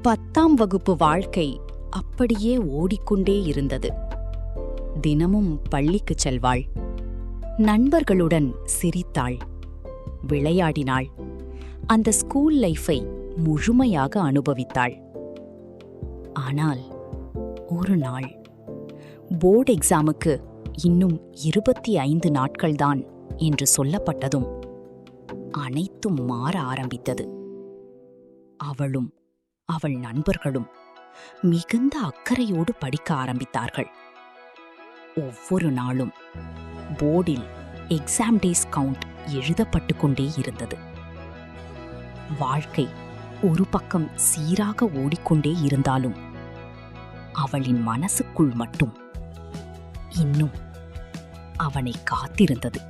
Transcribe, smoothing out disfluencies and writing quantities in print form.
10ஆம் வகுப்பு வாழ்க்கை அப்படியே ஓடிக்கொண்டே இருந்தது. தினமும் பள்ளிக்குச் செல்வாள். நண்பர்களுடன் சிரித்தாள், விளையாடினாள். அந்த ஸ்கூல் லைஃபை முழுமையாக அனுபவித்தாள். ஆனால் ஒரு நாள் போர்டு எக்ஸாமுக்கு இன்னும் 25 நாட்கள்தான் என்று சொல்லப்பட்டதும் அனைத்தும் மாற ஆரம்பித்தது. அவளும் அவள் நண்பர்களும் மிகுந்த அக்கறையோடு படிக்க ஆரம்பித்தார்கள். ஒவ்வொரு நாளும் போர்டில் எக்ஸாம் டேஸ் கவுண்ட் எழுதப்பட்டு கொண்டே இருந்தது. வாழ்க்கை ஒரு பக்கம் சீராக ஓடிக்கொண்டே இருந்தாலும் அவளின் மனசுக்குள் மட்டும் இன்னும் அவனை காத்திருந்தது.